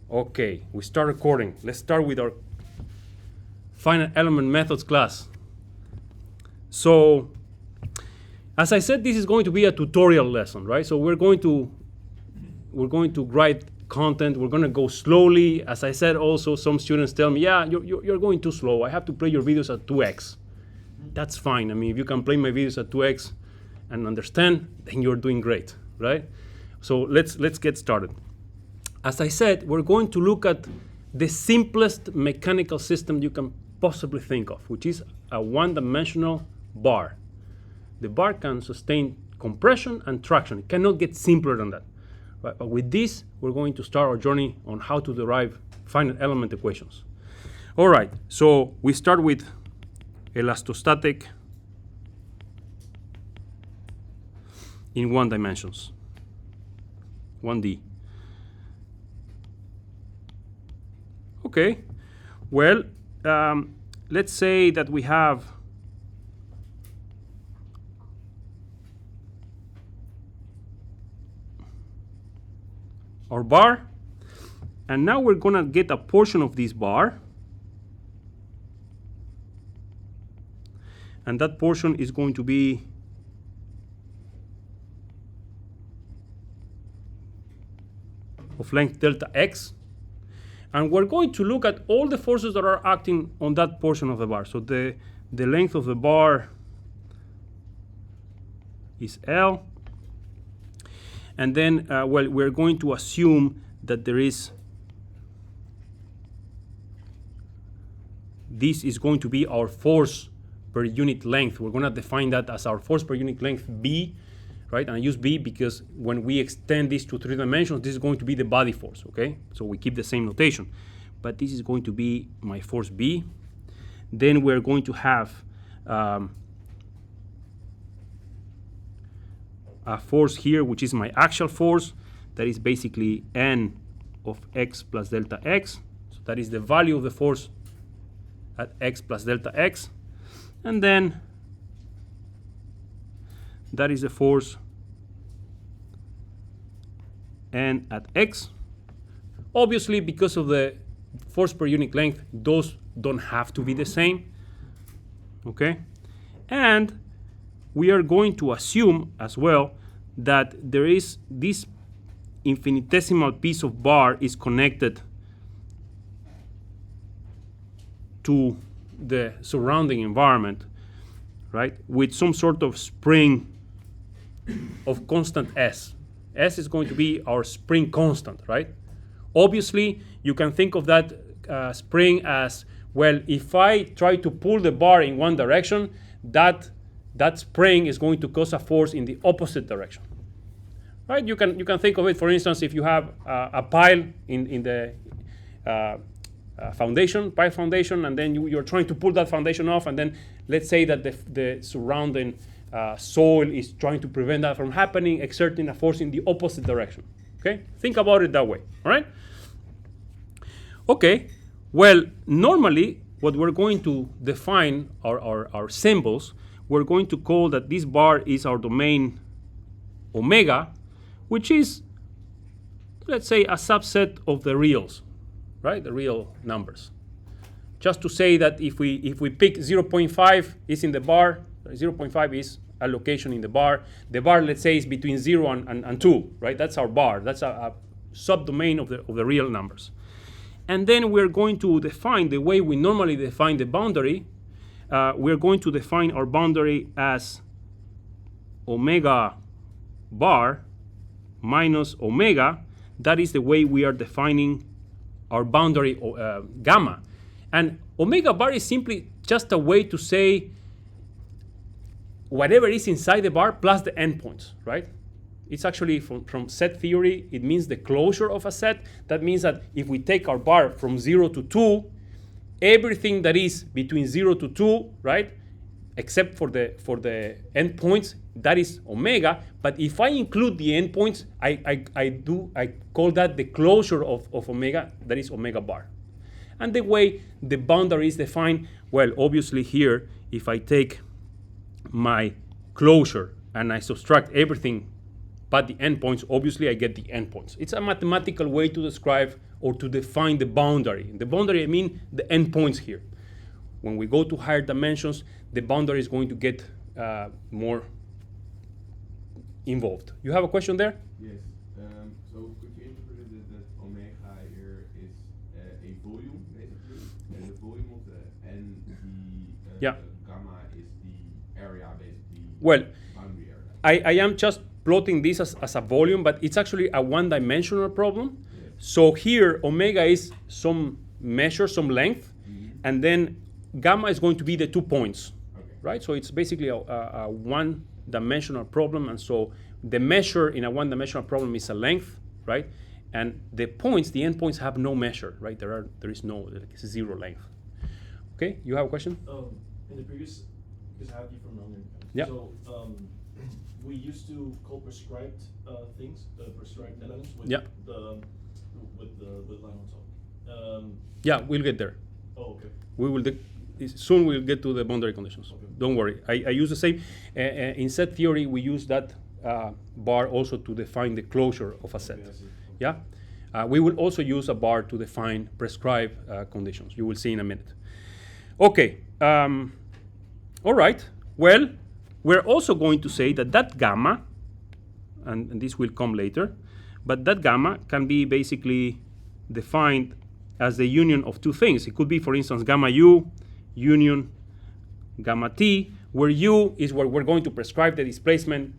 Okay, we start recording. Let's start with our finite element methods class. So, as I said, this is going to be a tutorial lesson, right? So we're going to write content. We're going to go slowly. As I said, also some students tell me, yeah, you're going too slow. I have to play your videos at 2x. That's fine. I mean, if you can play my videos at 2x and understand, then you're doing great, right? So let's get started. As I said, we're going to look at the simplest mechanical system you can possibly think of, which is a one-dimensional bar. The bar can sustain compression and traction. It cannot get simpler than that. Right? But with this, we're going to start our journey on how to derive finite element equations. All right, so we start with elastostatic in 1 dimensions, 1D. Okay, well, let's say that we have our bar, and now we're going to get a portion of this bar, and that portion is going to be of length delta x. And we're going to look at all the forces that are acting on that portion of the bar. So the length of the bar is L. And then, well, we're going to assume that there is, this is going to be our force per unit length. We're going to define that as our force per unit length B, right? And I use B because when we extend this to 3 dimensions, this is going to be the body force, okay? So we keep the same notation. But this is going to be my force B. Then we're going to have a force here, which is my axial force. That is basically N of x plus delta x. So that is the value of the force at x plus delta x. And then that is the force N at x. Obviously, because of the force per unit length, those don't have to be the same, okay? And we are going to assume as well that there is this infinitesimal piece of bar is connected to the surrounding environment, right, with some sort of spring of constant S. S is going to be our spring constant, right? Obviously, you can think of that spring as, well, if I try to pull the bar in one direction, that spring is going to cause a force in the opposite direction, right? You can think of it, for instance, if you have a pile in the pile foundation, and then you're trying to pull that foundation off, and then let's say that the surrounding soil is trying to prevent that from happening, exerting a force in the opposite direction. Okay, think about it that way. All right. Okay. Well, normally what we're going to define our symbols, we're going to call that this bar is our domain omega, which is, let's say, a subset of the reals, right? The real numbers. Just to say that if we pick 0.5 is in the bar, 0.5 is a location in the bar. The bar, let's say, is between 0 and 2, right? That's our bar. That's a subdomain of the real numbers. And then we're going to define the way we normally define the boundary. We're going to define our boundary as omega bar minus omega. That is the way we are defining our boundary gamma. And omega bar is simply just a way to say whatever is inside the bar plus the endpoints, right? It's actually from set theory, it means the closure of a set. That means that if we take our bar from 0 to 2, everything that is between 0 to 2, right, except for the endpoints, that is omega. But if I include the endpoints, I call that the closure of omega, that is omega bar. And the way the boundary is defined, well, obviously here, if I take my closure and I subtract everything but the endpoints, obviously I get the endpoints. It's a mathematical way to describe or to define the boundary. The boundary, I mean the endpoints here. When we go to higher dimensions, the boundary is going to get more involved. You have a question there? Yes. So could you interpret it that omega here is a volume, basically, and the volume of the and the Yeah. gamma is the area, basically. Well, boundary area. I am just plotting this as a volume, but it's actually a one-dimensional problem. Yes. So here, omega is some measure, some length, and then gamma is going to be the 2 points, right? So it's basically a one-dimensional problem, and so the measure in a one-dimensional problem is a length, right? And the points, the endpoints, have no measure, right? There is no, like, it's zero length. Okay, you have a question? In the previous, because I have different knowledge. Yeah. So we used to call prescribed things, prescribed elements with Yeah. with line on top. Yeah, we'll get there. Oh, okay. We will soon we'll get to the boundary conditions. Okay. Don't worry. I use the same. In set theory, we use that bar also to define the closure of a set. Okay, I see. Yeah. We will also use a bar to define prescribed conditions. You will see in a minute. Okay. All right. Well, we're also going to say that gamma, and this will come later, but that gamma can be basically defined as the union of two things. It could be, for instance, gamma u union gamma t, where u is where we're going to prescribe the displacement.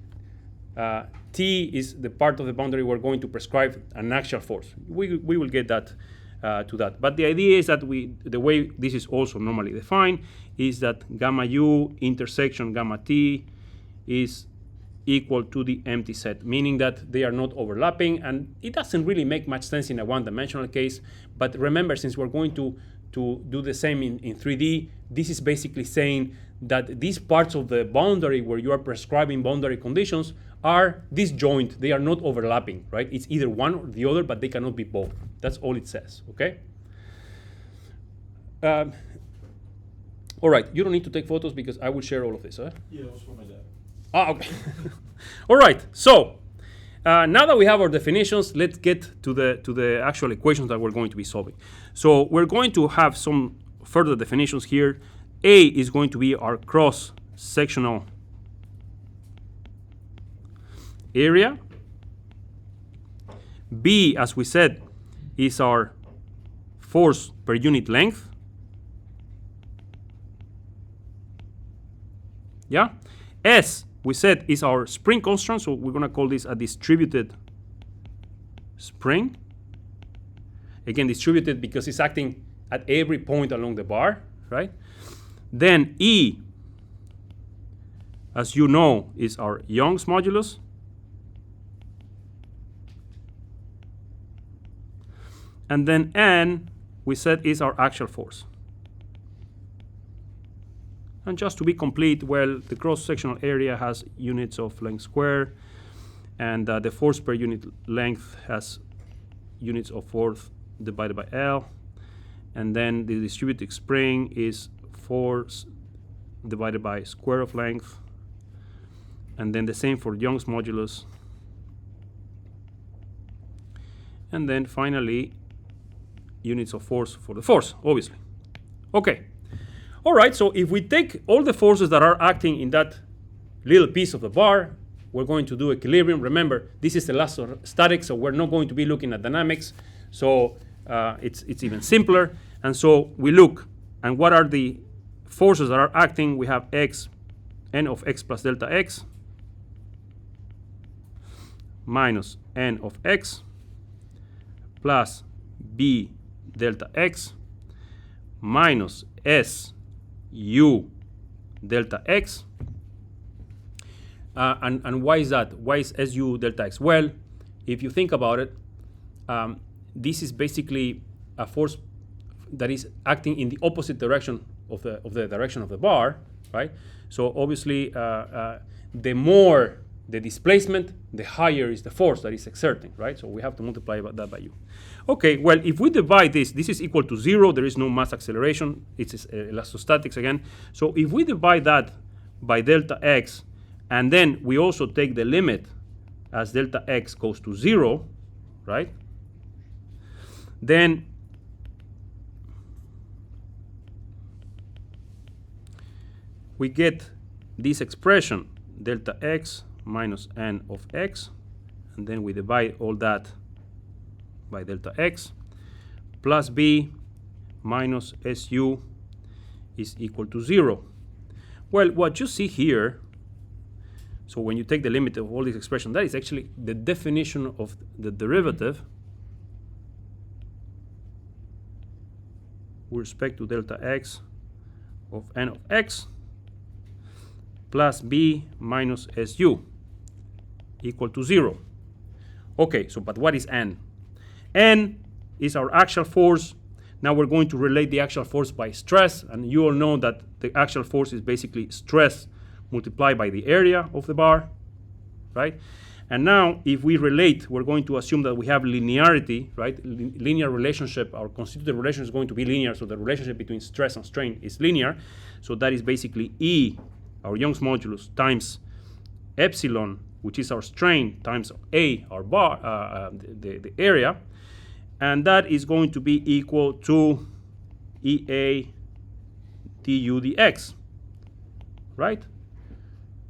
T is the part of the boundary we're going to prescribe an axial force. We will get that to that. But the idea is that the way this is also normally defined is that gamma u intersection gamma t is equal to the empty set, meaning that they are not overlapping, and it doesn't really make much sense in a one-dimensional case. But remember, since we're going to do the same in 3D, this is basically saying that these parts of the boundary where you are prescribing boundary conditions are disjoint. They are not overlapping, right? It's either one or the other, but they cannot be both. That's all it says, okay? All right, you don't need to take photos because I will share all of this, huh? Yeah, it was for my dad. Ah, okay. All right, so now that we have our definitions, let's get to the actual equations that we're going to be solving. So we're going to have some further definitions here. A is going to be our cross-sectional area. B, as we said, is our force per unit length. Yeah. S, we said, is our spring constant, so we're going to call this a distributed spring. Again, distributed because it's acting at every point along the bar, right? Then E, as you know, is our Young's modulus. And then N, we said, is our axial force. And just to be complete, well, the cross-sectional area has units of length squared, and the force per unit length has units of force divided by L. And then the distributed spring is force divided by square of length. And then the same for Young's modulus. And then finally, units of force for the force, obviously. Okay. All right, so if we take all the forces that are acting in that little piece of the bar, we're going to do equilibrium. Remember, this is elastostatics, so we're not going to be looking at dynamics. So it's even simpler. And so we look, and what are the forces that are acting? We have x, n of x plus delta x, minus n of x, plus b delta x, minus s u delta x. And why is that? Why is su delta x? Well, if you think about it, this is basically a force that is acting in the opposite direction of the direction of the bar, right? So obviously, the more the displacement, the higher is the force that is exerting, right? So we have to multiply that by u. Okay, well, if we divide this is equal to 0. There is no mass acceleration. It's elastostatics again. So if we divide that by delta x, and then we also take the limit as delta x goes to 0, right? then we get this expression, delta x minus n of x, and then we divide all that by delta x, plus b minus su is equal to 0. Well, what you see here, so when you take the limit of all these expressions, that is actually the definition of the derivative with respect to delta x of n of x plus b minus su equal to 0. Okay, so but what is n? N is our axial force. Now we're going to relate the axial force by stress, and you all know that the axial force is basically stress multiplied by the area of the bar, right? And now if we relate, we're going to assume that we have linearity, right? Linear relationship, our constitutive relation is going to be linear, so the relationship between stress and strain is linear. So that is basically E, our Young's modulus, times epsilon, which is our strain, times A, our bar, the area. And that is going to be equal to EA du dx, right?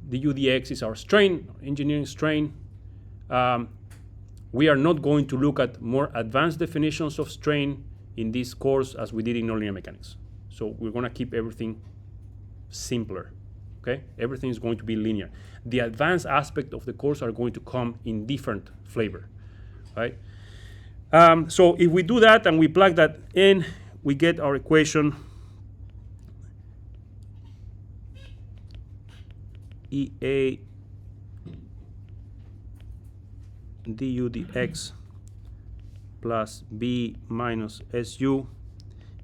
Du dx is our strain, engineering strain. We are not going to look at more advanced definitions of strain in this course as we did in nonlinear mechanics. So we're going to keep everything simpler, okay? Everything is going to be linear. The advanced aspect of the course are going to come in different flavor, right? So if we do that and we plug that in, we get our equation EA du dx plus b minus su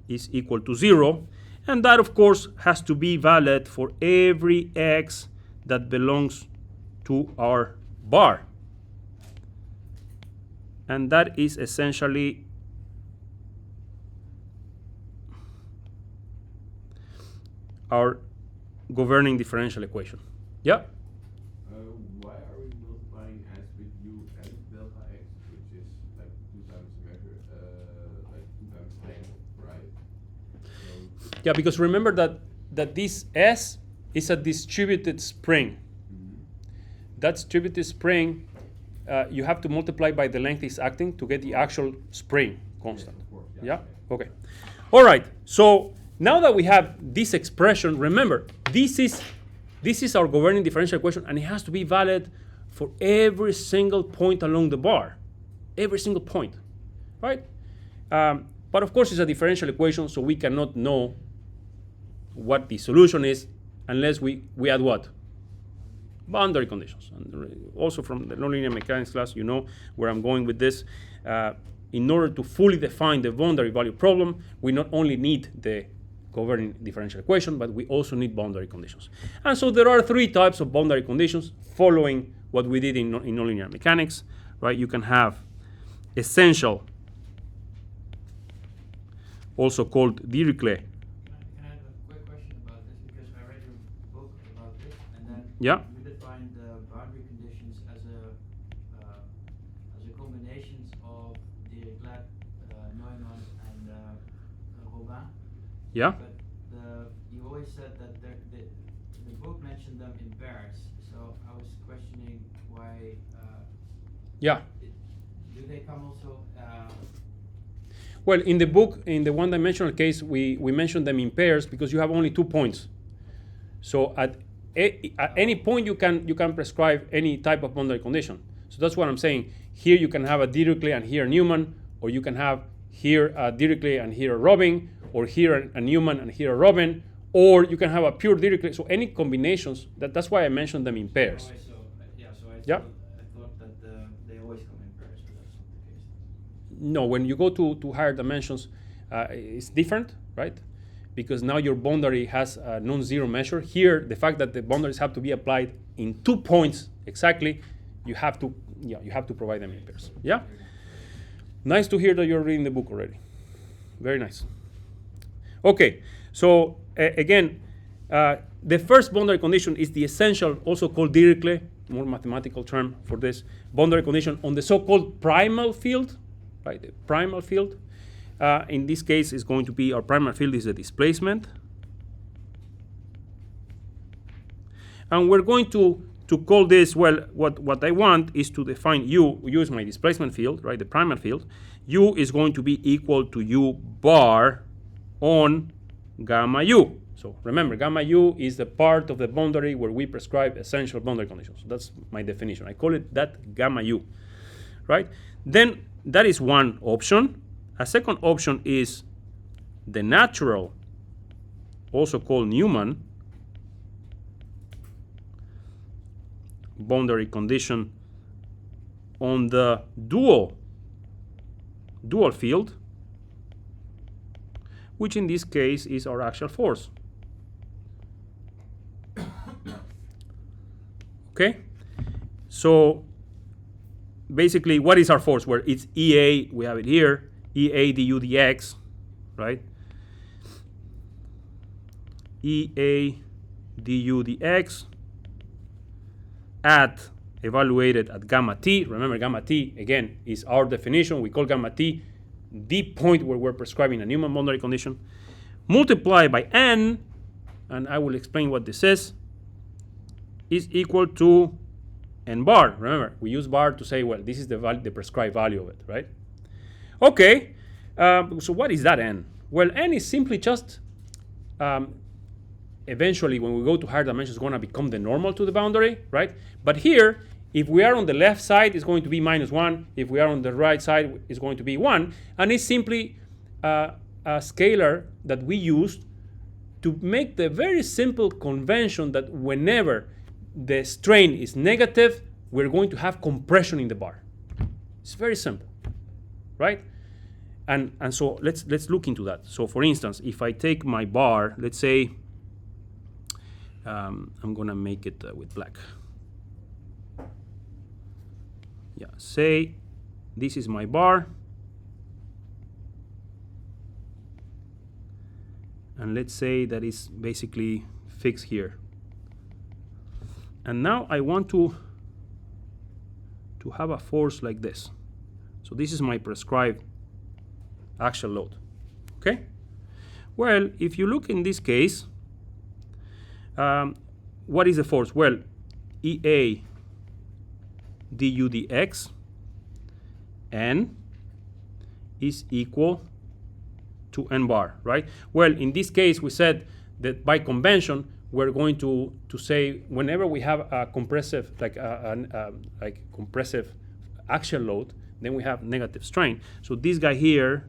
is equal to 0. And that, of course, has to be valid for every x that belongs to our bar. And that is essentially our governing differential equation. Yeah? Why are we multiplying s with u and delta x, which is like 2 times the measure, like 2 times the angle, right? So Yeah, because remember that this S is a distributed spring. That distributed spring, you have to multiply by the length it's acting to get the actual spring constant. yes, of course, Yeah? Okay. All right. So now that we have this expression, remember, this is our governing differential equation, and it has to be valid for every single point along the bar. Every single point, right? But of course, it's a differential equation, so we cannot know what the solution is unless we add what? Boundary conditions. And also from the nonlinear mechanics class, you know where I'm going with this. In order to fully define the boundary value problem, we not only need the governing differential equation, but we also need boundary conditions. And so there are 3 types of boundary conditions following what we did in nonlinear mechanics, right? You can have essential, also called Dirichlet. Can I have a quick question about this? Because I read your book about this, and then Yeah. you defined the boundary conditions as a combinations of Dirichlet, Neumann, and Robin. Yeah? But you always said that the book mentioned them in pairs. So I was questioning why. Yeah. Do they come also? Well, in the book, in the one-dimensional case, we mentioned them in pairs because you have only 2 points. So at any point, you can prescribe any type of boundary condition. So that's what I'm saying. Here you can have a Dirichlet and here Neumann, or you can have here a Dirichlet and here a Robin, or here a Neumann and here a Robin, or you can have a pure Dirichlet. So any combinations, that's why I mentioned them in pairs. Yeah. I thought that they always come in pairs, but that's not the case. No, when you go to higher dimensions, it's different, right? Because now your boundary has a non-zero measure. Here, the fact that the boundaries have to be applied in 2 points exactly, you have to provide them in pairs. Yeah? Nice to hear that you're reading the book already. Very nice. Okay, so again, the first boundary condition is the essential, also called Dirichlet, more mathematical term for this, boundary condition on the so-called primal field, right? The primal field. in this case, is going to be our primary field is the displacement. And we're going to call this, well, what I want is to define U. U is my displacement field, right, the primary field. U is going to be equal to U bar on gamma U. So remember, gamma U is the part of the boundary where we prescribe essential boundary conditions. That's my definition. I call it that gamma U, right? Then that is one option. A second option is the natural, also called Newman, boundary condition on the dual field, which in this case is our axial force. Okay, so basically, what is our force? Where it's EA, we have it here, EA du dx, right? EA du dx evaluated at gamma t. Remember, gamma t, again, is our definition. We call gamma t the point where we're prescribing a Newman boundary condition, multiplied by n, and I will explain what this is equal to n bar. Remember, we use bar to say, well, this is the prescribed value of it, right? Okay, so what is that n? Well, n is simply just, eventually, when we go to higher dimensions, it's going to become the normal to the boundary, right? But here, if we are on the left side, it's going to be -1. If we are on the right side, it's going to be 1. And it's simply a scalar that we used to make the very simple convention that whenever the strain is negative, we're going to have compression in the bar. It's very simple, right? And so let's look into that. So for instance, if I take my bar, let's say, I'm going to make it with black. Yeah, say this is my bar. And let's say that is basically fixed here. And now I want to have a force like this. So this is my prescribed axial load. Okay? Well, if you look in this case, what is the force? Well, EA du dx n is equal to n bar, right? Well, in this case, we said that by convention, we're going to say whenever we have a compressive, like compressive axial load, then we have negative strain. So this guy here,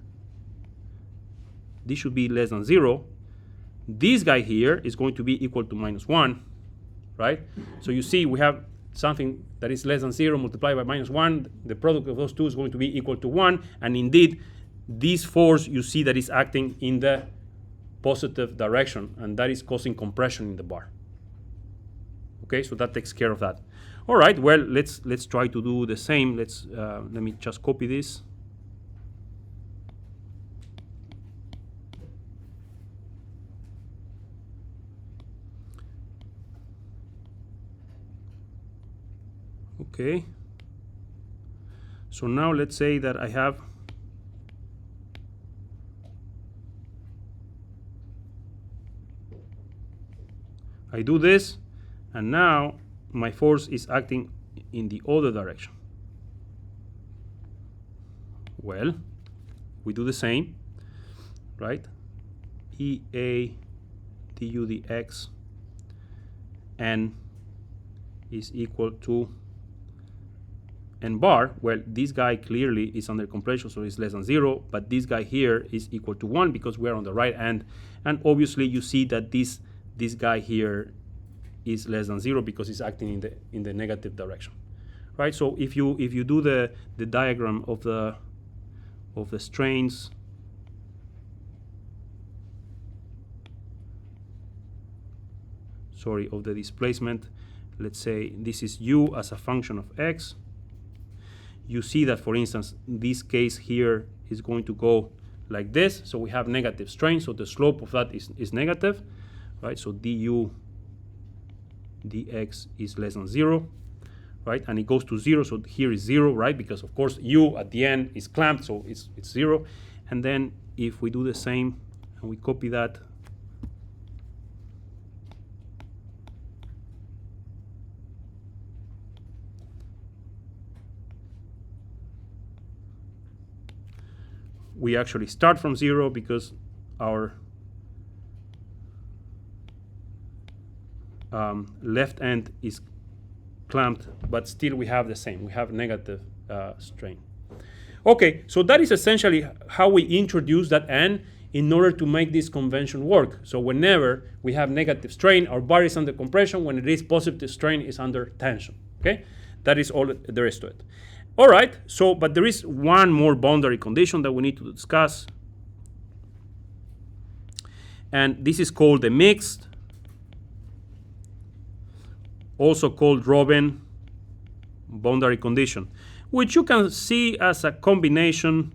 this should be less than 0. This guy here is going to be equal to -1, right? So you see we have something that is less than 0 multiplied by -1. The product of those two is going to be equal to 1. And indeed, this force you see that is acting in the positive direction, and that is causing compression in the bar. Okay, so that takes care of that. All right, well, let's try to do the same. Let me just copy this. Okay, so now let's say that I do this, and now my force is acting in the other direction. Well, we do the same, right? EA du dx n is equal to n bar. Well, this guy clearly is under compression, so it's less than 0, but this guy here is equal to 1 because we're on the right end. And obviously you see that this guy here is less than 0 because it's acting in the negative direction, right? So if you do the diagram of the strains, of the displacement, let's say this is u as a function of x. You see that, for instance, this case here is going to go like this. So we have negative strain, so the slope of that is negative, right? So du dx is less than 0, right? And it goes to 0, so here is 0, right? Because, of course, u at the end is clamped, so it's 0. And then if we do the same and we copy that, we actually start from 0 because our left end is clamped, but still we have the same. We have negative strain. Okay, so that is essentially how we introduce that n in order to make this convention work. So whenever we have negative strain, our bar is under compression. When it is positive strain, it's under tension. Okay, that is all there is to it. All right, so but there is one more boundary condition that we need to discuss, and this is called the mixed, also called Robin boundary condition, which you can see as a combination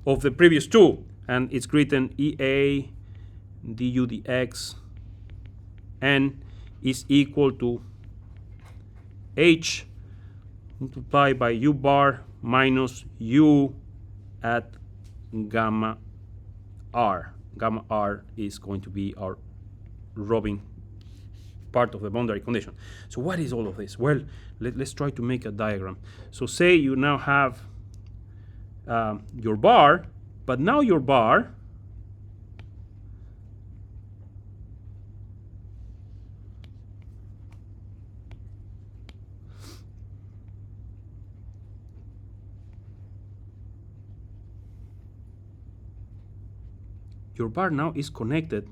of the previous two, and it's written EA du dx n is equal to H multiplied by U bar minus U at gamma R. Gamma R is going to be our Robin part of the boundary condition. So what is all of this? Well, let's try to make a diagram. So say you now have your bar, but now your bar now is connected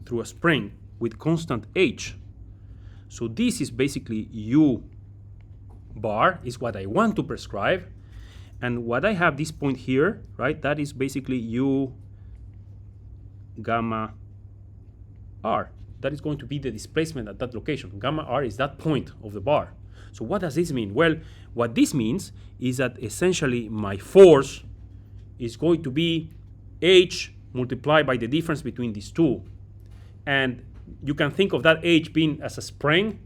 through a spring with constant H. So this is basically U bar is what I want to prescribe. And what I have this point here, right, that is basically U gamma R. That is going to be the displacement at that location. Gamma R is that point of the bar. So what does this mean? Well, what this means is that essentially my force is going to be H multiplied by the difference between these two. And you can think of that H being as a spring,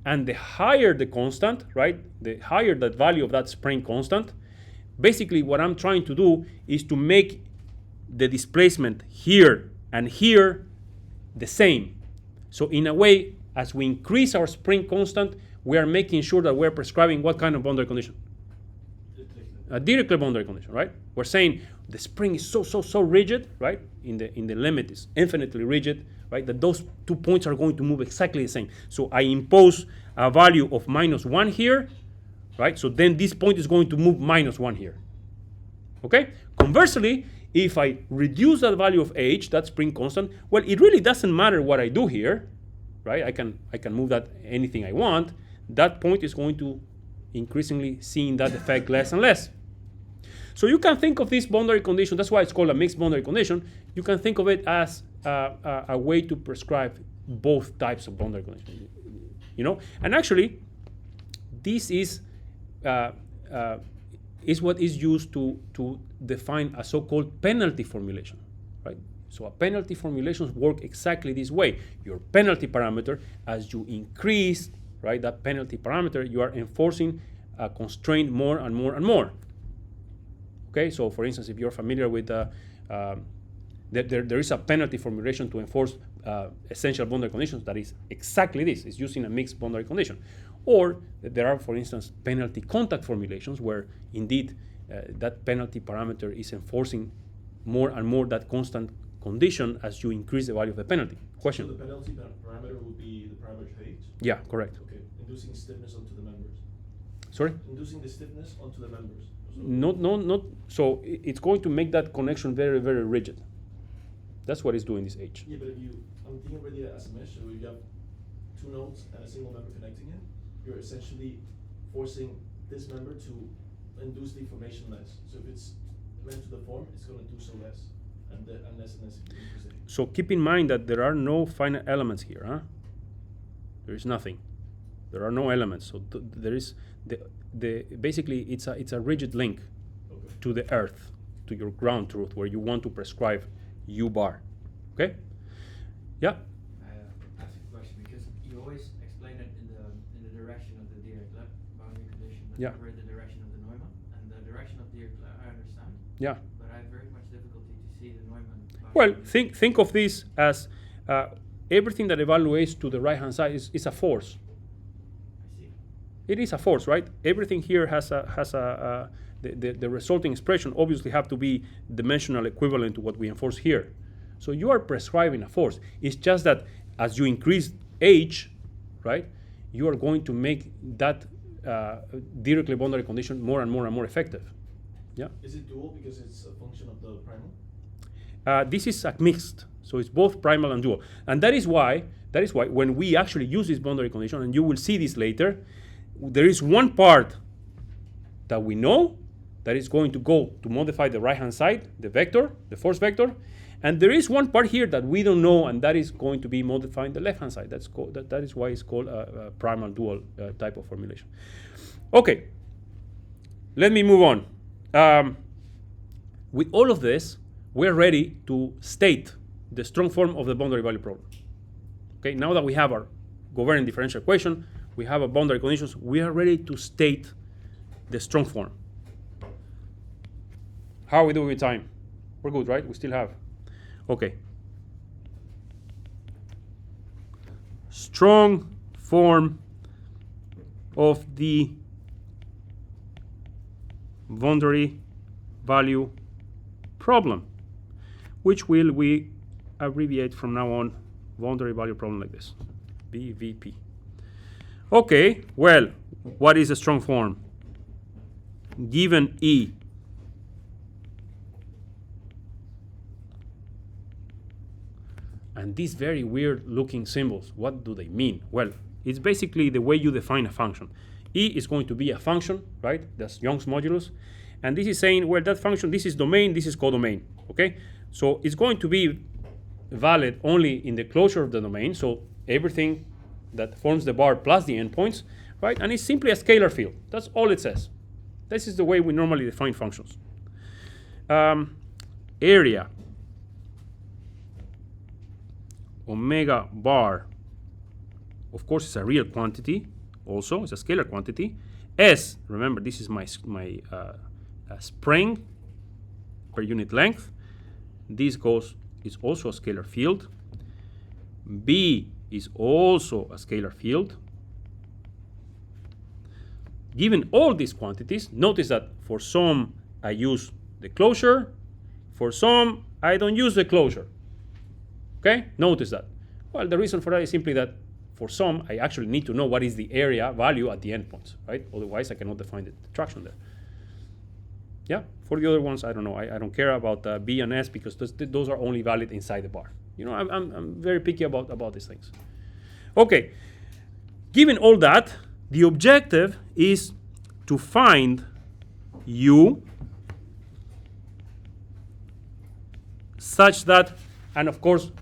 and the higher the constant, right, the higher that value of that spring constant, basically what I'm trying to do is to make the displacement here and here the same. So in a way, as we increase our spring constant, we are making sure that we're prescribing what kind of boundary condition? A Dirichlet boundary condition, right? We're saying the spring is so rigid, right? In the limit is infinitely rigid, right? That those 2 points are going to move exactly the same. So I impose a value of -1 here, right? So then this point is going to move -1 here. Okay? Conversely, if I reduce that value of H, that spring constant, well, it really doesn't matter what I do here, right? I can move that anything I want. That point is going to increasingly seeing that effect less and less. So you can think of this boundary condition, that's why it's called a mixed boundary condition. You can think of it as a way to prescribe both types of boundary conditions. You know, and actually, this is what is used to define a so-called penalty formulation, right? So a penalty formulations work exactly this way. Your penalty parameter, as you increase, right, that penalty parameter, you are enforcing a constraint more and more and more. Okay, so for instance, if you're familiar with there is a penalty formulation to enforce essential boundary conditions that is exactly this. It's using a mixed boundary condition. Or there are, for instance, penalty contact formulations where indeed that penalty parameter is enforcing more and more that constant condition as you increase the value of the penalty. Question? So the penalty parameter would be the parameter H? Yeah, correct. Okay, inducing stiffness onto the members. Sorry? Inducing the stiffness onto the members. So Not. So it's going to make that connection very, very rigid. That's what it's doing, this H. Yeah, but if I'm thinking already as a mesh, so if you have two nodes and a single member connecting it, you're essentially forcing this member to induce deformation less. So if it's meant to deform, it's going to do so less, and less if you increase it. So keep in mind that there are no finite elements here, huh? There is nothing. There are no elements. So there is basically it's a rigid link to the earth, to your ground truth, where you want to prescribe U bar. Okay? Yeah. I have a question because you always explain it in the direction of the Dirichlet boundary condition, but Yeah. never in the direction of the Neumann. Dirichlet, I understand. Yeah. But I have very much difficulty to see the Neumann. Well, think of this as everything that evaluates to the right-hand side is a force. I see. It is a force, right? Everything here has the resulting expression obviously have to be dimensional equivalent to what we enforce here. So you are prescribing a force. It's just that as you increase h, right, you are going to make that Dirichlet boundary condition more and more and more effective. Yeah. Is it dual because it's a function of the primal? This is a mixed, so it's both primal and dual, and that is why when we actually use this boundary condition, and you will see this later, there is one part that we know that is going to go to modify the right-hand side, the vector, the force vector, and there is one part here that we don't know, and that is going to be modifying the left-hand side. That is why it's called a primal dual type of formulation. Okay, let me move on. With all of this, we're ready to state the strong form of the boundary value problem. Okay, now that we have our governing differential equation, we have our boundary conditions, we are ready to state the strong form. How are we doing with time? We're good, right? We still have. Okay. Strong form of the boundary value problem, which will we abbreviate from now on boundary value problem like this, BVP. Okay, well, what is a strong form? Given E, and these very weird looking symbols, what do they mean? Well, it's basically the way you define a function. E is going to be a function, right? That's Young's modulus. And this is saying, well, that function, this is domain, this is codomain, okay? So it's going to be valid only in the closure of the domain, so everything that forms the bar plus the endpoints, right? And it's simply a scalar field. That's all it says. This is the way we normally define functions. Area, omega bar, of course, it's a real quantity. Also, it's a scalar quantity. S, remember, this is my spring per unit length. This is also a scalar field. B is also a scalar field. Given all these quantities, notice that for some I use the closure, for some I don't use the closure. Okay, notice that. Well, the reason for that is simply that for some I actually need to know what is the area value at the endpoints, right? Otherwise I cannot define the traction there. Yeah, for the other ones, I don't know. I don't care about B and S because those are only valid inside the bar. You know, I'm very picky about these things. Okay, given all that, the objective is to find U such that, and of course,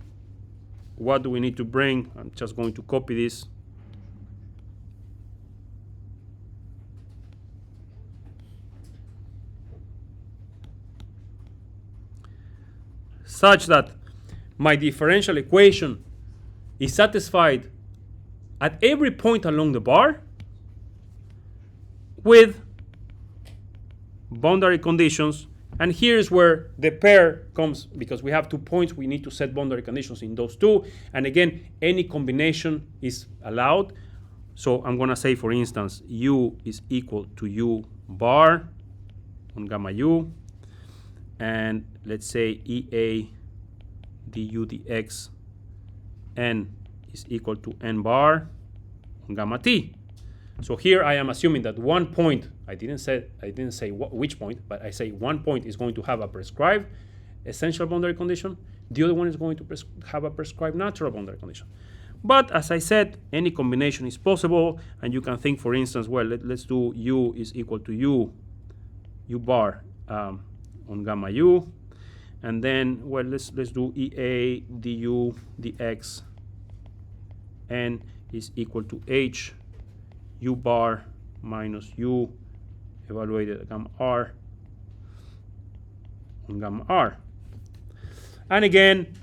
what do we need to bring? I'm just going to copy this. Such that my differential equation is satisfied at every point along the bar with boundary conditions. And here's where the pair comes, because we have 2 points, we need to set boundary conditions in those two. And again, any combination is allowed. So I'm going to say, for instance, U is equal to U bar on gamma U. And let's say EA du dx n is equal to n bar on gamma t. So here I am assuming that one point, I didn't say which point, but I say one point is going to have a prescribed essential boundary condition. The other one is going to have a prescribed natural boundary condition. But as I said, any combination is possible, and you can think, for instance, well, let's do U is equal to U bar on gamma U, and then, well, let's do EA du dx n is equal to H U bar minus U evaluated at gamma R on gamma R. And again,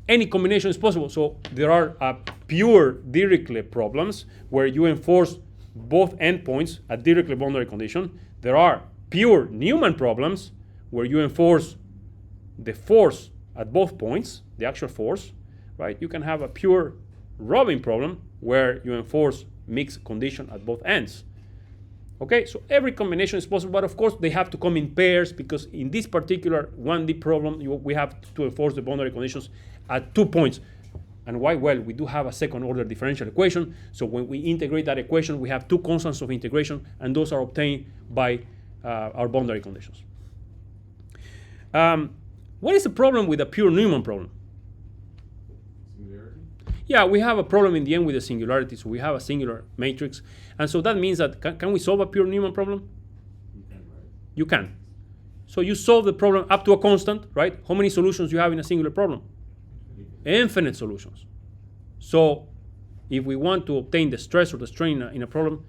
any combination is possible. So there are pure Dirichlet problems where you enforce both endpoints at Dirichlet boundary condition. There are pure Newman problems, where you enforce the force at both points, the actual force, right? You can have a pure Robin problem where you enforce mixed condition at both ends. Okay, so every combination is possible, but of course they have to come in pairs, because in this particular 1D problem, we have to enforce the boundary conditions at 2 points. And why? Well, we do have a second order differential equation, so when we integrate that equation, we have two constants of integration, and those are obtained by our boundary conditions. What is the problem with a pure Newman problem? Singularity? Yeah, we have a problem in the end with the singularity, so we have a singular matrix, and so that means that can we solve a pure Newman problem? You can, right? You can. So you solve the problem up to a constant, right? How many solutions you have in a singular problem? Infinite solutions. So if we want to obtain the stress or the strain in a problem,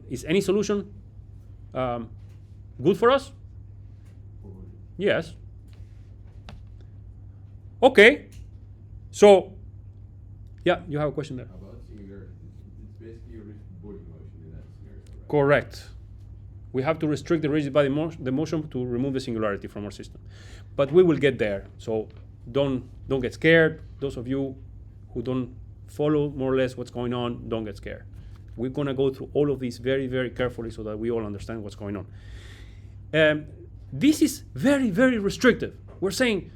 is any solution good for us? Yes. Okay. So, yeah, you have a question there. About singularity, it's basically a rigid body motion in that scenario, right? Correct. We have to restrict the rigid body motion to remove the singularity from our system. But we will get there. So don't get scared. Those of you who don't follow more or less what's going on, don't get scared. We're going to go through all of these very, very carefully so that we all understand what's going on. This is very, very restrictive. We're saying,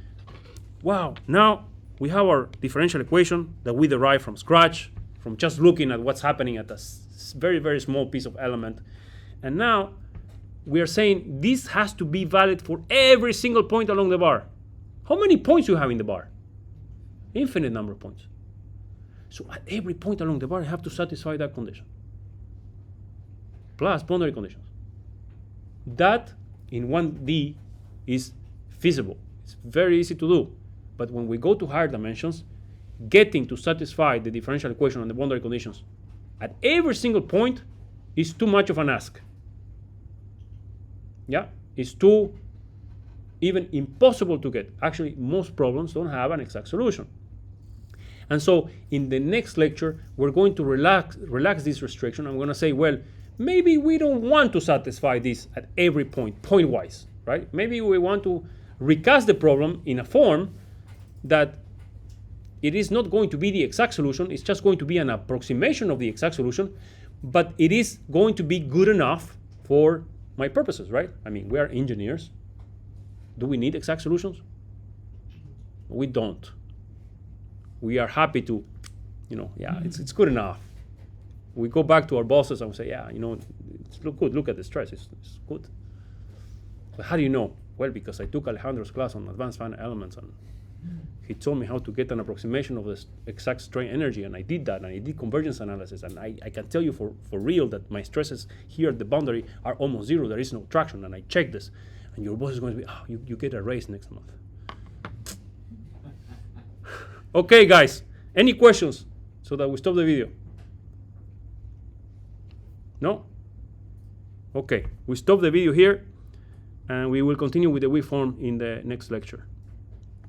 wow, now we have our differential equation that we derive from scratch, from just looking at what's happening at a very, very small piece of element. And now we are saying this has to be valid for every single point along the bar. How many points do you have in the bar? Infinite number of points. So at every point along the bar, I have to satisfy that condition. Plus boundary conditions. That in 1D is feasible. It's very easy to do. But when we go to higher dimensions, getting to satisfy the differential equation and the boundary conditions at every single point is too much of an ask. Yeah, it's too even impossible to get. Actually, most problems don't have an exact solution. And so in the next lecture, we're going to relax this restriction. I'm going to say, well, maybe we don't want to satisfy this at every point-wise, right? Maybe we want to recast the problem in a form that it is not going to be the exact solution. It's just going to be an approximation of the exact solution, but it is going to be good enough for my purposes, right? I mean, we are engineers. Do we need exact solutions? We don't. We are happy to, yeah, it's good enough. We go back to our bosses and we say, yeah, it's look good. Look at the stress. It's good. But how do you know? Well, because I took Alejandro's class on advanced finite elements, and he told me how to get an approximation of the exact strain energy, and I did that, and I did convergence analysis, and I can tell you for real that my stresses here at the boundary are almost zero. There is no traction, and I checked this. And your boss is going to be, you get a raise next month. Okay, guys, any questions so that we stop the video? No? Okay, we stop the video here, and we will continue with the weak form in the next lecture.